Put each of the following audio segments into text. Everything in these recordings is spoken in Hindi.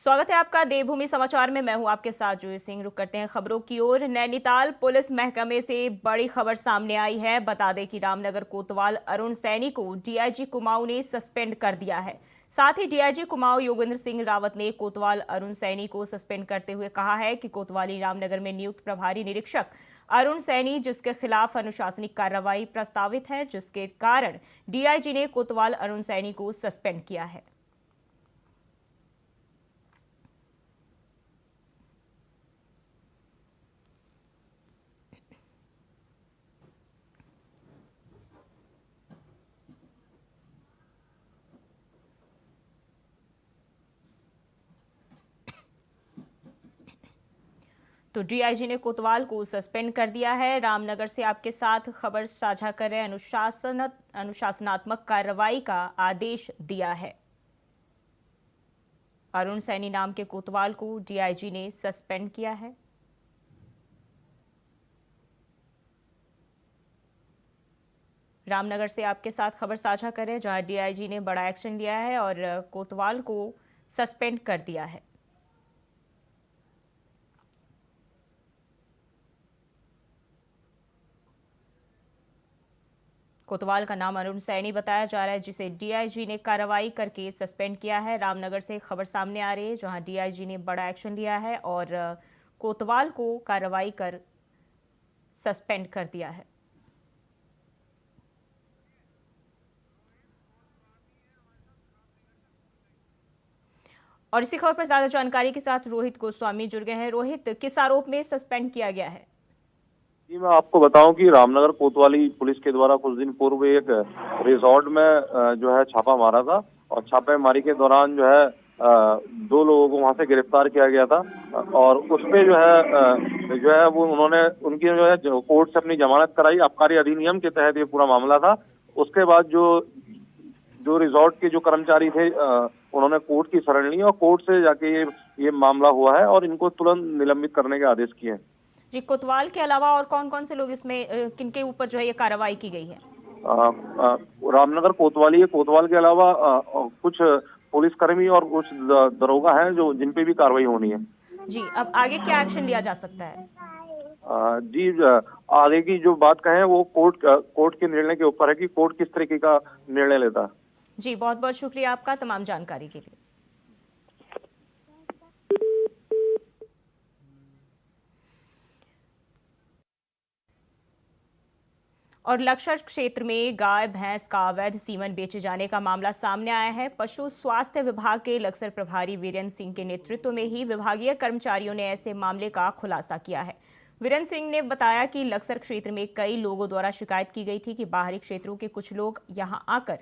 स्वागत है आपका देवभूमि समाचार में। मैं हूं आपके साथ जूही सिंह। रुक करते हैं खबरों की ओर। नैनीताल पुलिस महकमे से बड़ी खबर सामने आई है। बता दें कि रामनगर कोतवाल अरुण सैनी को डीआईजी कुमाऊं ने सस्पेंड कर दिया है। साथ ही डीआईजी कुमाऊं योगेंद्र सिंह रावत ने कोतवाल अरुण सैनी को सस्पेंड करते हुए कहा है कि कोतवाली रामनगर में नियुक्त प्रभारी निरीक्षक अरुण सैनी जिसके खिलाफ अनुशासनिक कार्रवाई प्रस्तावित है, जिसके कारण डीआईजी ने कोतवाल अरुण सैनी को सस्पेंड किया है। तो डीआईजी ने कोतवाल को सस्पेंड कर दिया है। रामनगर से आपके साथ खबर साझा कर रहे अनुशासनात्मक कार्रवाई का आदेश दिया है। अरुण सैनी नाम के कोतवाल को डीआईजी ने सस्पेंड किया है। रामनगर से आपके साथ खबर साझा कर रहे हैं, जहां डीआईजी ने बड़ा एक्शन लिया है और कोतवाल को सस्पेंड कर दिया है। कोतवाल का नाम अरुण सैनी बताया जा रहा है, जिसे डीआईजी ने कार्रवाई करके सस्पेंड किया है। रामनगर से खबर सामने आ रही है, जहां डीआईजी ने बड़ा एक्शन लिया है और कोतवाल को कार्रवाई कर सस्पेंड कर दिया है। और इसी खबर पर ज्यादा जानकारी के साथ रोहित गोस्वामी जुड़ गए हैं। रोहित, किस आरोप में सस्पेंड किया गया है? जी, मैं आपको बताऊं कि रामनगर कोतवाली पुलिस के द्वारा कुछ दिन पूर्व एक रिजॉर्ट में जो है छापा मारा था और छापेमारी के दौरान जो है दो लोगों को वहां से गिरफ्तार किया गया था और उसपे जो है वो उन्होंने उनकी जो है कोर्ट से अपनी जमानत कराई। आबकारी अधिनियम के तहत ये पूरा मामला था। उसके बाद जो रिजॉर्ट के जो कर्मचारी थे उन्होंने कोर्ट की शरण ली और कोर्ट से जाके ये मामला हुआ है और इनको तुरंत निलंबित करने के आदेश किए हैं। जी, कोतवाल के अलावा और कौन कौन से लोग इसमें किनके ऊपर जो है ये कार्रवाई की गई है? रामनगर कोतवाली है। कोतवाल के अलावा कुछ पुलिसकर्मी और कुछ दरोगा हैं जो जिन पे भी कार्रवाई होनी है। जी, अब आगे क्या एक्शन लिया जा सकता है? जी, आगे की जो बात कहें वो कोर्ट के निर्णय के ऊपर है कि कोर्ट किस तरीके का निर्णय लेता है। जी, बहुत बहुत शुक्रिया आपका तमाम जानकारी के लिए। और लक्सर क्षेत्र में गाय भैंस का अवैध सीमन बेचे जाने का मामला सामने आया है। पशु स्वास्थ्य विभाग के लक्सर प्रभारी वीरेंद्र सिंह के नेतृत्व में ही विभागीय कर्मचारियों ने ऐसे मामले का खुलासा किया है। वीरेंद्र सिंह ने बताया कि लक्सर क्षेत्र में कई लोगों द्वारा शिकायत की गई थी कि बाहरी क्षेत्रों के कुछ लोग यहां आकर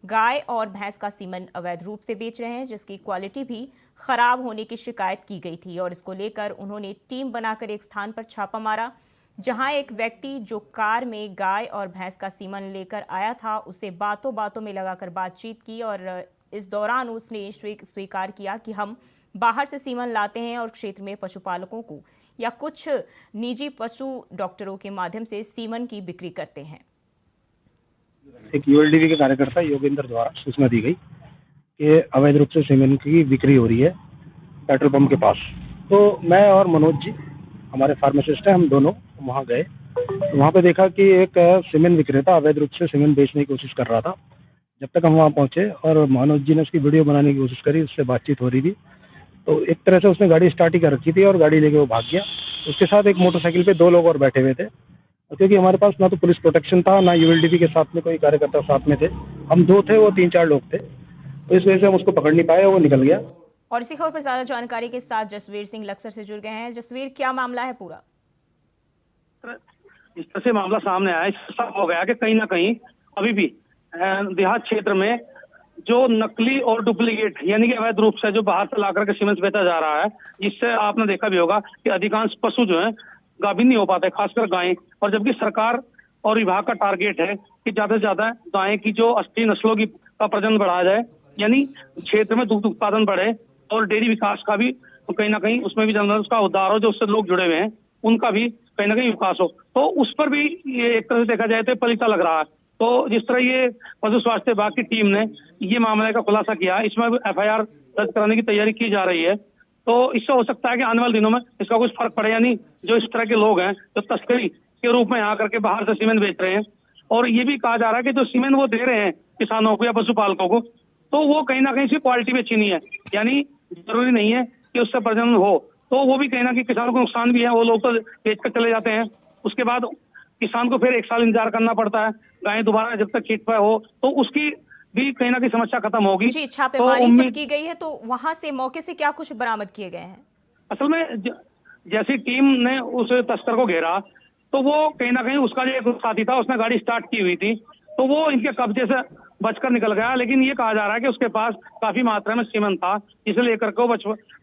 गाय और भैंस का सीमन अवैध रूप से बेच रहे हैं, जिसकी क्वालिटी भी खराब होने की शिकायत की गई थी। और इसको लेकर उन्होंने टीम बनाकर एक स्थान पर छापा मारा, जहां एक व्यक्ति जो कार में गाय और भैंस का सीमन लेकर आया था उसे बातों बातों में लगाकर बातचीत की और इस दौरान उसने स्वीकार किया कि हम बाहर से सीमन लाते हैं और क्षेत्र में पशुपालकों को या कुछ निजी पशु डॉक्टरों के माध्यम से सीमन की बिक्री करते हैं। एक यूएलडीबी के कार्यकर्ता योगेंद्र द्वारा सूचना दी गई कि अवैध रूप से सीमेंट की बिक्री हो रही है पेट्रोल पंप के पास। तो मैं और मनोज जी, हमारे फार्मासिस्ट हैं, हम दोनों वहाँ गए। तो वहाँ पे देखा कि एक सीमेंट विक्रेता अवैध रूप से सीमेंट बेचने की कोशिश कर रहा था। जब तक हम वहाँ पहुँचे और मनोज जी ने उसकी वीडियो बनाने की कोशिश करी, उससे बातचीत हो रही थी, तो एक तरह से उसने गाड़ी स्टार्ट ही कर रखी थी और गाड़ी लेके वो भाग गया। उसके साथ एक मोटरसाइकिल पे दो लोग और बैठे हुए थे, क्योंकि हमारे पास ना तो पुलिस प्रोटेक्शन था ना यूएलडीबी के साथ में कोई कार्यकर्ता साथ में थे। हम दो थे, वो 3-4 लोग थे, तो इस वजह से हम उसको पकड़ नहीं पाए, वो निकल गया। और इसी खबर पर ज्यादा जानकारी के साथ जसवीर सिंह लक्सर से जुड़ गए हैं। जसवीर, क्या मामला है पूरा? इस तरह से मामला सामने आया, साफ हो गया कि कहीं ना कहीं अभी भी देहात क्षेत्र में जो नकली और डुप्लीकेट यानी कि अवैध रूप से जो बाहर से ला करके सीमेंट बेचा जा रहा है, जिससे आपने देखा भी होगा कि अधिकांश पशु जो है गाभिन नहीं हो पाते, खासकर गायें। और जबकि सरकार और विभाग का टारगेट है कि ज्यादा से ज्यादा गाय की जो असली नस्लों की का प्रजनन बढ़ाया जाए, यानी क्षेत्र में दुग्ध उत्पादन बढ़े और डेयरी विकास का भी कहीं ना कहीं उसमें भी जनरल का उद्धार हो, जो उससे लोग जुड़े हुए हैं उनका भी कहीं ना कहीं विकास हो। तो उस पर भी ये एक तरह से देखा जाए तो पलीता लग रहा है। तो जिस तरह ये पशु स्वास्थ्य विभाग की टीम ने ये मामले का खुलासा किया, इसमें एफआईआर दर्ज कराने की तैयारी की जा रही है। तो इससे हो सकता है कि आने वाले दिनों में इसका कुछ फर्क पड़े, यानी जो इस तरह के लोग हैं जो तस्करी के रूप में यहाँ करके बाहर से सीमेंट बेच रहे हैं। और ये भी कहा जा रहा है कि जो सीमेंट वो दे रहे हैं किसानों को या पशुपालकों को, तो वो कहीं ना कहीं उसकी क्वालिटी भी अच्छी नहीं है, यानी जरूरी नहीं है कि उससे प्रजनन हो, तो वो भी कहीं ना कहीं किसानों को नुकसान भी है। वो लोग तो बेच कर चले जाते हैं, उसके बाद किसान को फिर 1 साल इंतजार करना पड़ता है, गाय दोबारा जब तक खेत पर हो, तो उसकी भी कहीं ना कहीं समस्या खत्म होगी। जी, तो छापेमारी जब उम्मीद, की गई है तो वहां से मौके से क्या कुछ बरामद किए गए हैं? असल में जैसी टीम ने उस तस्कर को घेरा, तो वो कहीं ना कहीं उसका जो एक साथी था उसने गाड़ी स्टार्ट की हुई थी, तो वो इनके कब्जे से बचकर निकल गया। लेकिन ये कहा जा रहा है कि उसके पास काफी मात्रा में सीमेंट था, इसे लेकर के वो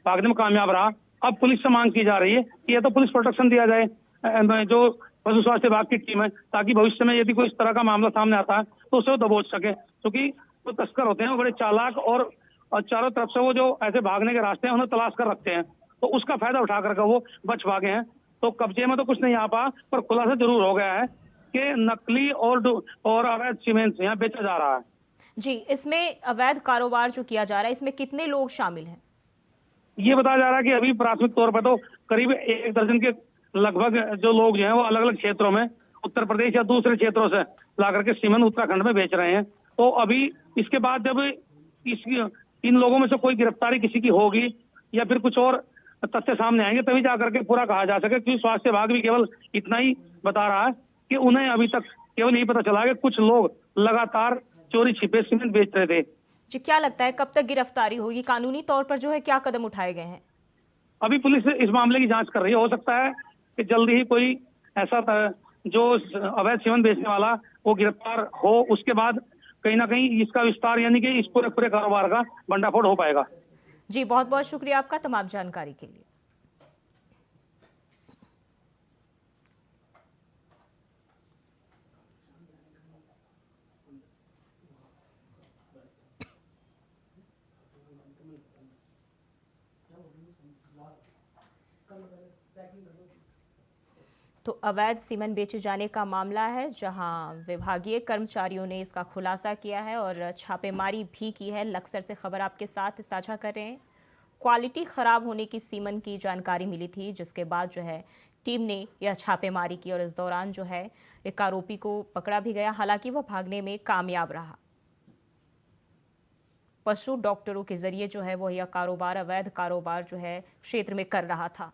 भागने में कामयाब रहा। अब पुलिस से मांग की जा रही है कि या तो पुलिस प्रोटेक्शन दिया जाए जो पशु स्वास्थ्य विभाग की टीम है, ताकि भविष्य में यदि कोई इस तरह का मामला सामने आता है तो उसे वो दबोच सके, क्योंकि जो तस्कर होते हैं वो बड़े चालाक और चारों तरफ से वो जो ऐसे भागने के रास्ते हैं उन्हें तलाश कर रखते हैं, तो उसका फायदा उठा करके वो बच भागे हैं। तो कब्जे में तो कुछ नहीं आ पा, पर खुलासा जरूर हो गया है कि नकली और अवैध सीमेंट यहाँ बेचा जा रहा है। जी, इसमें अवैध कारोबार जो किया जा रहा है इसमें कितने लोग शामिल हैं? ये बताया जा रहा है कि अभी प्राथमिक तौर पर तो करीब 1 दर्जन के लगभग जो लोग जो हैं वो अलग अलग क्षेत्रों में उत्तर प्रदेश या दूसरे क्षेत्रों से ला करके सीमेंट उत्तराखंड में बेच रहे हैं। तो अभी इसके बाद जब इन लोगों में से कोई गिरफ्तारी किसी की होगी या फिर कुछ और तथ्य सामने आएंगे, तभी जाकर के पूरा कहा जा सके। क्योंकि स्वास्थ्य विभाग भी केवल इतना ही बता रहा है कि उन्हें अभी तक केवल यही पता चला है कि कुछ लोग लगातार चोरी छिपे सीमेंट बेच रहे थे। जी, क्या लगता है कब तक गिरफ्तारी होगी? कानूनी तौर पर जो है क्या कदम उठाए गए हैं? अभी पुलिस इस मामले की जांच कर रही है, हो सकता है कि जल्दी ही कोई ऐसा जो अवैध सीमेंट बेचने वाला वो गिरफ्तार हो, उसके बाद कहीं ना कहीं इसका विस्तार यानी कि इस पूरे कारोबार का भंडाफोड़ हो पाएगा। जी, बहुत बहुत शुक्रिया आपका तमाम जानकारी के लिए। तो अवैध सीमेंट बेचे जाने का मामला है, जहां विभागीय कर्मचारियों ने इसका खुलासा किया है और छापेमारी भी की है। लक्सर से खबर आपके साथ साझा कर रहे हैं। क्वालिटी खराब होने की सीमेंट की जानकारी मिली थी, जिसके बाद जो है टीम ने यह छापेमारी की और इस दौरान जो है एक आरोपी को पकड़ा भी गया, हालांकि वह भागने में कामयाब रहा। पशु डॉक्टरों के जरिए जो है वह यह कारोबार, अवैध कारोबार जो है क्षेत्र में कर रहा था।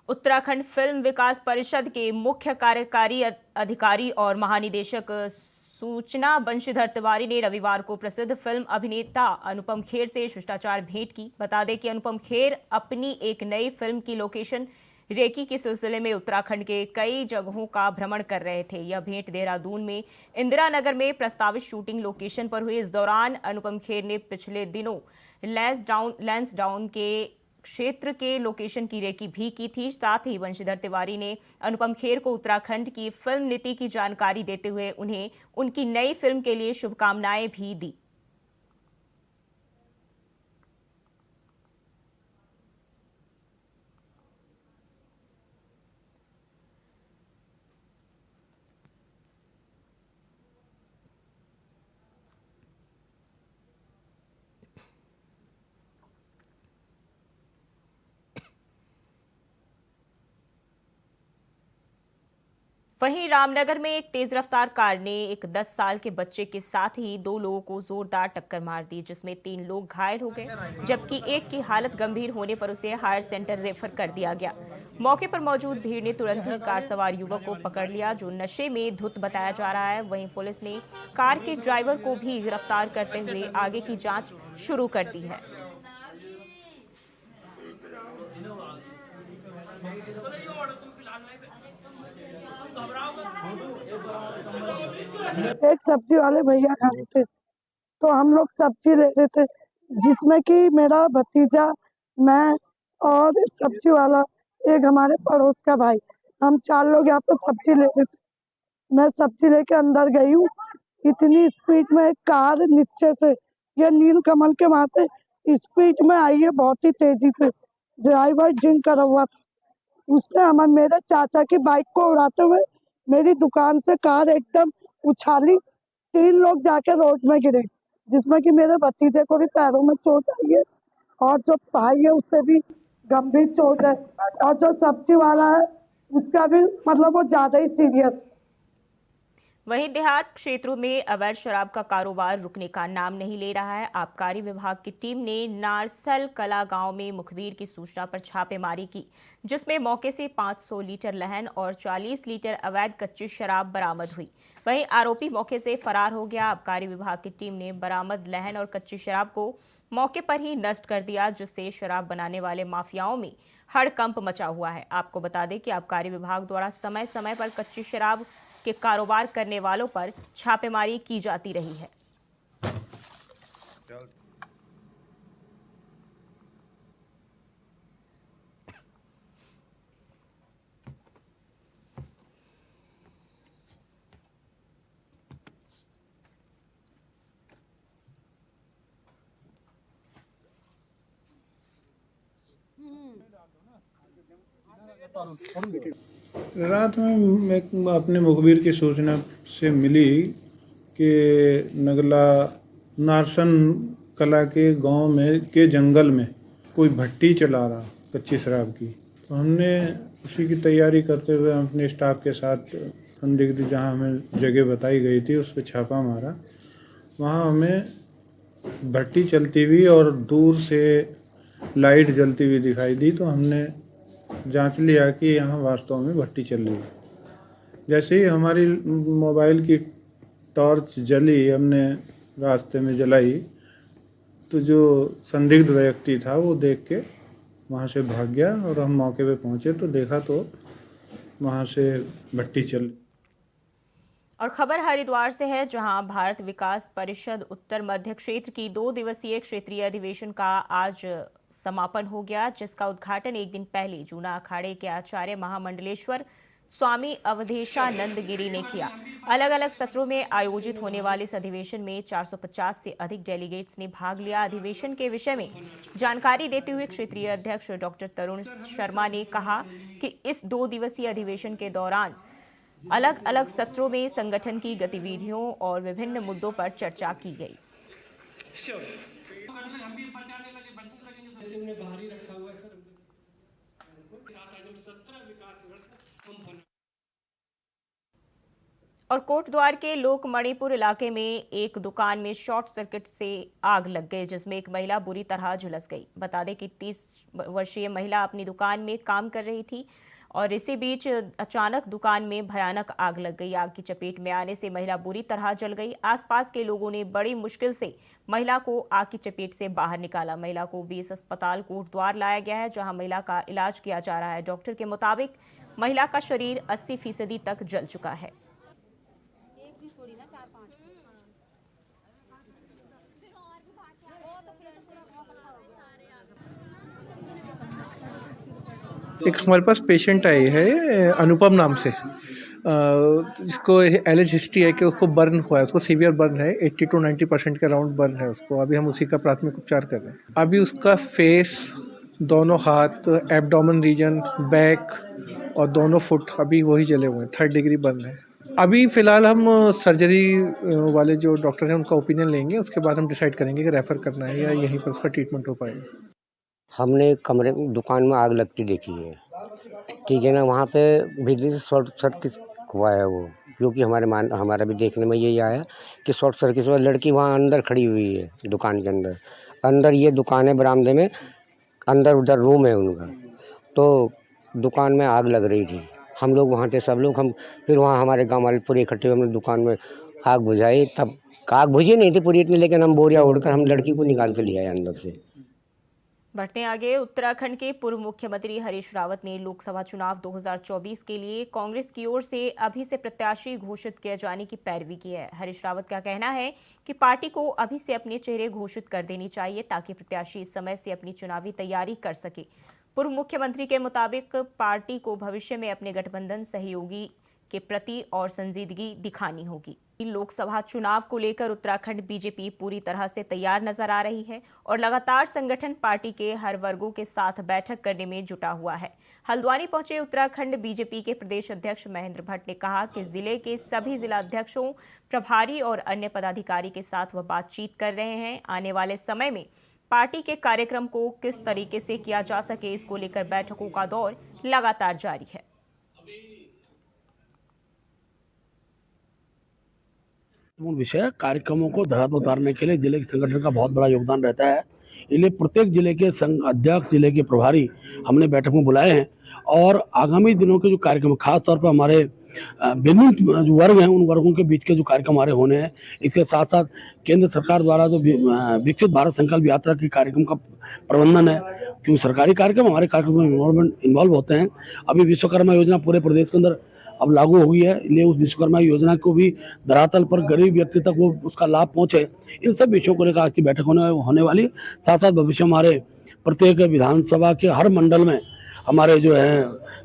उत्तराखंड फिल्म विकास परिषद के मुख्य कार्यकारी अधिकारी और महानिदेशक सूचना बंशीधर तिवारी ने रविवार को प्रसिद्ध फिल्म अभिनेता अनुपम खेर से शिष्टाचार भेंट की। बता दें कि अनुपम खेर अपनी एक नई फिल्म की लोकेशन रेकी के सिलसिले में उत्तराखंड के कई जगहों का भ्रमण कर रहे थे। यह भेंट देहरादून में इंदिरा नगर में प्रस्तावित शूटिंग लोकेशन पर हुई। इस दौरान अनुपम खेर ने पिछले दिनों लैंसडाउन के क्षेत्र के लोकेशन की रेकी भी की थी। साथ ही बंशीधर तिवारी ने अनुपम खेर को उत्तराखंड की फिल्म नीति की जानकारी देते हुए उन्हें उनकी नई फिल्म के लिए शुभकामनाएं भी दी। वहीं रामनगर में एक तेज रफ्तार कार ने एक 10 साल के बच्चे के साथ ही 2 लोगों को जोरदार टक्कर मार दी, जिसमें 3 लोग घायल हो गए, जबकि एक की हालत गंभीर होने पर उसे हायर सेंटर रेफर कर दिया गया। मौके पर मौजूद भीड़ ने तुरंत ही कार सवार युवक को पकड़ लिया, जो नशे में धुत बताया जा रहा है। वहीं पुलिस ने कार के ड्राइवर को भी गिरफ्तार करते हुए आगे की जांच शुरू कर दी है। एक सब्जी वाले भैया खड़े थे, तो हम लोग सब्जी ले रहे थे, जिसमें कि मेरा भतीजा, मैं और सब्जी वाला, एक हमारे पड़ोस का भाई, हम 4 लोग यहाँ पर सब्जी ले रहे थे। मैं सब्जी लेके अंदर गई हूँ, इतनी स्पीड में कार नीचे से, ये नीलकमल के वहां से स्पीड में आई है, बहुत ही तेजी से। ड्राइवर ड्रिंक करा हुआ था, उसने मेरे चाचा की बाइक को उड़ाते हुए मेरी दुकान से कार एकदम उछाली 3 लोग जाके रोड में गिरे, जिसमें कि मेरे भतीजे को भी पैरों में चोट आई है और जो भाई है उससे भी गंभीर चोट है, और जो सब्जी वाला है उसका भी मतलब वो ज्यादा ही सीरियस। वहीं देहात क्षेत्रों में अवैध शराब का कारोबार रुकने का नाम नहीं ले रहा है। आबकारी विभाग की टीम ने नारसल कला गांव में मुखबिर की सूचना पर छापेमारी की, जिसमें मौके से 500 लीटर लहन और 40 लीटर अवैध कच्ची शराब बरामद हुई। वहीं आरोपी मौके से फरार हो गया। आबकारी विभाग की टीम ने बरामद लहन और कच्ची शराब को मौके पर ही नष्ट कर दिया, जिससे शराब बनाने वाले माफियाओं में हड़कंप मचा हुआ है। आपको बता दें कि आबकारी विभाग द्वारा समय समय पर कच्ची शराब के कारोबार करने वालों पर छापेमारी की जाती रही है। रात में एक अपने मुखबिर की सूचना से मिली कि नगला नारसन कला के गांव में के जंगल में कोई भट्टी चला रहा कच्ची शराब की। तो हमने उसी की तैयारी करते हुए अपने स्टाफ के साथ संदिग्ध जहां हमें जगह बताई गई थी उस पर छापा मारा। वहां हमें भट्टी चलती हुई और दूर से लाइट जलती हुई दिखाई दी, तो हमने जांच लिया कि यहाँ वास्तव में भट्टी चल रही है। जैसे ही हमारी मोबाइल की टॉर्च जली, हमने रास्ते में जलाई, तो जो संदिग्ध व्यक्ति था वो देख के वहाँ से भाग गया और हम मौके पे पहुँचे तो देखा तो वहाँ से भट्टी चल। और खबर हरिद्वार से है, जहां भारत विकास परिषद उत्तर मध्य क्षेत्र की 2 दिवसीय क्षेत्रीय अधिवेशन का आज समापन हो गया, जिसका उद्घाटन एक दिन पहले जूना अखाड़े के आचार्य महामंडलेश्वर स्वामी अवधेशानंद गिरी ने किया। अलग अलग सत्रों में आयोजित होने वाले इस अधिवेशन में 450 से अधिक डेलीगेट्स ने भाग लिया। अधिवेशन के विषय में जानकारी देते हुए क्षेत्रीय अध्यक्ष डॉक्टर तरुण शर्मा ने कहा कि इस 2 दिवसीय अधिवेशन के दौरान अलग अलग सत्रों में संगठन की गतिविधियों और विभिन्न मुद्दों पर चर्चा की गई। और कोटद्वार के लोक मणिपुर इलाके में एक दुकान में शॉर्ट सर्किट से आग लग गई, जिसमें एक महिला बुरी तरह झुलस गई। बता दें कि 30 वर्षीय महिला अपनी दुकान में काम कर रही थी और इसी बीच अचानक दुकान में भयानक आग लग गई। आग की चपेट में आने से महिला बुरी तरह जल गई। आसपास के लोगों ने बड़ी मुश्किल से महिला को आग की चपेट से बाहर निकाला। महिला को बीएस अस्पताल कोटद्वार लाया गया है, जहां महिला का इलाज किया जा रहा है। डॉक्टर के मुताबिक महिला का शरीर 80% तक जल चुका है। एक हमारे पास पेशेंट आए है अनुपम नाम से, जिसको एलएच हिस्ट्री है कि उसको बर्न हुआ है, उसको सीवियर बर्न है, 80 to 90% के अराउंड बर्न है उसको। अभी हम उसी का प्राथमिक उपचार कर रहे हैं। अभी उसका फेस, दोनों हाथ, एब्डोमेन रीजन, बैक और दोनों फुट अभी वही जले हुए हैं, 3rd डिग्री बर्न है। अभी फिलहाल हम सर्जरी वाले जो डॉक्टर हैं उनका ओपिनियन लेंगे, उसके बाद हम डिसाइड करेंगे कि रेफर करना है या यहीं पर उसका ट्रीटमेंट हो पाएगा। हमने कमरे दुकान में आग लगती देखी है, ठीक है ना। वहाँ पे बिजली से शॉर्ट सर्किट हुआ है वो, क्योंकि हमारा भी देखने में यही आया कि शॉर्ट सर्किट हुआ। लड़की वहाँ अंदर खड़ी हुई है दुकान के अंदर ये दुकान है बरामदे में, अंदर उधर रूम है उनका। तो दुकान में आग लग रही थी, हम लोग वहाँ थे सब लोग। हम फिर वहाँ हमारे गाँव वाले पूरे इकट्ठे हुए, हमने दुकान में आग बुझाई। तब आग बुझी नहीं थी पूरी इतनी, लेकिन हम बोरिया उड़कर हम लड़की को निकाल के ले आए अंदर से। बढ़ते आगे, उत्तराखंड के पूर्व मुख्यमंत्री हरीश रावत ने लोकसभा चुनाव 2024 के लिए कांग्रेस की ओर से अभी से प्रत्याशी घोषित किए जाने की पैरवी की है। हरीश रावत का कहना है कि पार्टी को अभी से अपने चेहरे घोषित कर देनी चाहिए, ताकि प्रत्याशी इस समय से अपनी चुनावी तैयारी कर सके। पूर्व मुख्यमंत्री के मुताबिक पार्टी को भविष्य में अपने गठबंधन सहयोगी के प्रति और संजीदगी दिखानी होगी। लोकसभा चुनाव को लेकर उत्तराखंड बीजेपी पूरी तरह से तैयार नजर आ रही है और लगातार संगठन पार्टी के हर वर्गों के साथ बैठक करने में जुटा हुआ है। हल्द्वानी पहुंचे उत्तराखंड बीजेपी के प्रदेश अध्यक्ष महेंद्र भट्ट ने कहा कि जिले के सभी जिलाध्यक्षों, प्रभारी और अन्य पदाधिकारी के साथ वह बातचीत कर रहे हैं। आने वाले समय में पार्टी के कार्यक्रम को किस तरीके से किया जा सके, इसको लेकर बैठकों का दौर लगातार जारी है। विषय कार्यक्रमों को धरा पर उतारने के लिए जिले के संगठन का बहुत बड़ा योगदान रहता है। इसलिए प्रत्येक जिले के संघ अध्यक्ष, जिले के प्रभारी हमने बैठक में बुलाए हैं और आगामी दिनों के जो कार्यक्रम, खास तौर पर हमारे विभिन्न जो वर्ग हैं उन वर्गों के बीच के जो कार्यक्रम हमारे होने हैं, इसके साथ साथ केंद्र सरकार द्वारा जो विकसित भारत संकल्प यात्रा के कार्यक्रम का प्रबंधन है, क्योंकि सरकारी कार्यक्रम हमारे कार्यक्रम में इन्वॉल्व होते हैं। अभी विश्वकर्मा योजना पूरे प्रदेश के अंदर अब लागू हो गई है, इसलिए उस विश्वकर्मा योजना को भी धरातल पर गरीब व्यक्ति तक वो उसका लाभ पहुंचे, इन सब विषयों को लेकर आज की बैठक होने वाली है। साथ साथ भविष्य हमारे प्रत्येक विधानसभा के हर मंडल में हमारे जो है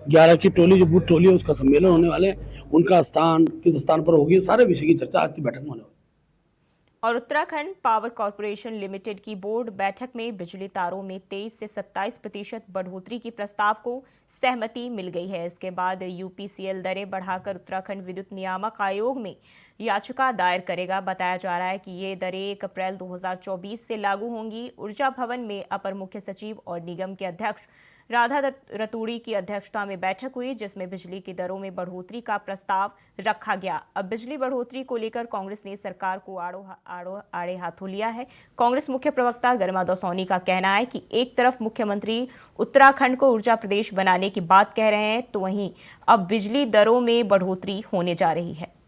11 की टोली, जो बूथ टोली है, उसका सम्मेलन होने वाले, उनका स्थान किस स्थान पर होगी, सारे विषय की चर्चा आज की बैठक में होने वाली। और उत्तराखंड पावर कॉर्पोरेशन लिमिटेड की बोर्ड बैठक में बिजली तारों में 23 से 27% बढ़ोतरी की प्रस्ताव को सहमति मिल गई है। इसके बाद यूपीसीएल दरें बढ़ाकर उत्तराखंड विद्युत नियामक आयोग में याचिका दायर करेगा। बताया जा रहा है कि ये दरें 1 अप्रैल 2024 से लागू होंगी। ऊर्जा भवन में अपर मुख्य सचिव और निगम के अध्यक्ष राधा रतूड़ी की अध्यक्षता में बैठक हुई, जिसमें बिजली की दरों में बढ़ोतरी का प्रस्ताव रखा गया। अब बिजली बढ़ोतरी को लेकर कांग्रेस ने सरकार को आड़े हाथों लिया है। कांग्रेस मुख्य प्रवक्ता गरिमा सोनी का कहना है कि एक तरफ मुख्यमंत्री उत्तराखंड को ऊर्जा प्रदेश बनाने की बात कह रहे हैं, तो वहीं अब बिजली दरों में बढ़ोतरी होने जा रही है।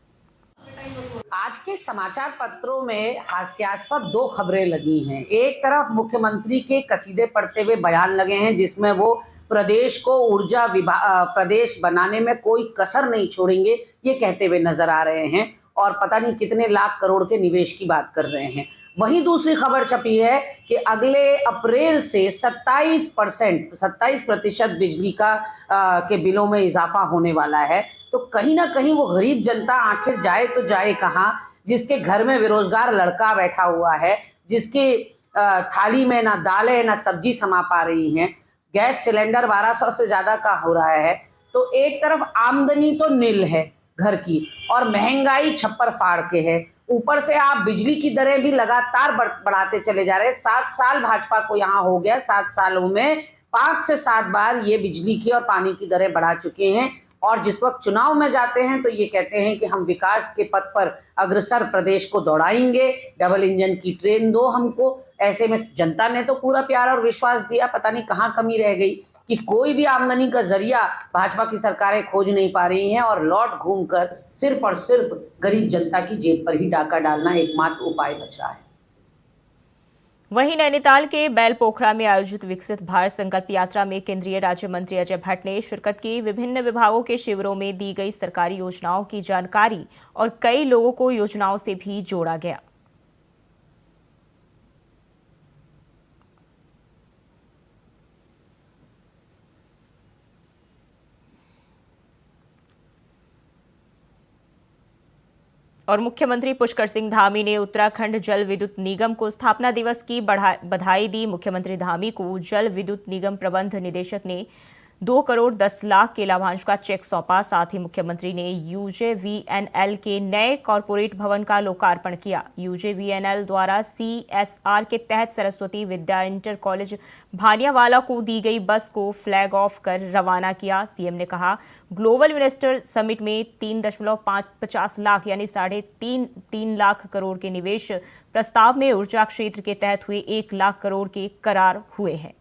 आज के समाचार पत्रों में हास्यास्पद 2 खबरें लगी हैं। एक तरफ मुख्यमंत्री के कसीदे पढ़ते हुए बयान लगे हैं, जिसमें वो प्रदेश को ऊर्जा प्रदेश बनाने में कोई कसर नहीं छोड़ेंगे, ये कहते हुए नजर आ रहे हैं और पता नहीं कितने लाख करोड़ के निवेश की बात कर रहे हैं। वहीं दूसरी खबर छपी है कि अगले अप्रैल से 27% बिजली का के बिलों में इजाफा होने वाला है। तो कहीं ना कहीं वो गरीब जनता आखिर जाए तो जाए कहाँ, जिसके घर में बेरोजगार लड़का बैठा हुआ है, जिसके थाली में ना दालें ना सब्जी समा पा रही हैं, गैस सिलेंडर 1200 से ज़्यादा का हो रहा है। तो एक तरफ आमदनी तो नील है घर की और महंगाई छप्पर फाड़ के है, ऊपर से आप बिजली की दरें भी लगातार बढ़ाते चले जा रहे हैं। 7 साल भाजपा को यहाँ हो गया, 7 सालों में 5 से 7 बार ये बिजली की और पानी की दरें बढ़ा चुके हैं और जिस वक्त चुनाव में जाते हैं तो ये कहते हैं कि हम विकास के पथ पर अग्रसर प्रदेश को दौड़ाएंगे, डबल इंजन की ट्रेन दो हमको। ऐसे में जनता ने तो पूरा प्यार और विश्वास दिया, पता नहीं कहाँ कमी रह गई कि कोई भी आमदनी का जरिया भाजपा की सरकारें खोज नहीं पा रही हैं और लौट घूमकर सिर्फ और सिर्फ गरीब जनता की जेब पर ही डाका डालना एकमात्र उपाय बच रहा है। वहीं नैनीताल के बैलपोखरा में आयोजित विकसित भारत संकल्प यात्रा में केंद्रीय राज्य मंत्री अजय भट्ट ने शिरकत की। विभिन्न विभागों के शिविरों में दी गई सरकारी योजनाओं की जानकारी और कई लोगों को योजनाओं से भी जोड़ा गया। और मुख्यमंत्री पुष्कर सिंह धामी ने उत्तराखंड जल विद्युत निगम को स्थापना दिवस की बधाई दी। मुख्यमंत्री धामी को जल विद्युत निगम प्रबंध निदेशक ने 2 करोड़ 10 लाख के लाभांश का चेक सौंपा। साथ ही मुख्यमंत्री ने यूजेवीएनएल के नए कॉरपोरेट भवन का लोकार्पण किया। यूजेवीएनएल द्वारा CSR के तहत सरस्वती विद्या इंटर कॉलेज भानियावाला को दी गई बस को फ्लैग ऑफ कर रवाना किया। सीएम ने कहा, ग्लोबल इन्वेस्टर समिट में 3.50 लाख यानी 3.5 लाख करोड़ के निवेश प्रस्ताव में ऊर्जा क्षेत्र के तहत हुए 1 लाख करोड़ के करार हुए हैं।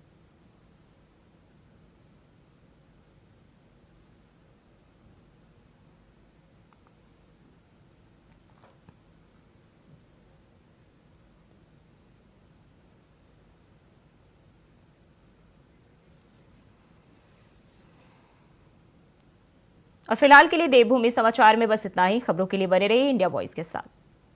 और फिलहाल के लिए देवभूमि समाचार में बस इतना ही। खबरों के लिए बने रहिए इंडिया वॉइस के साथ।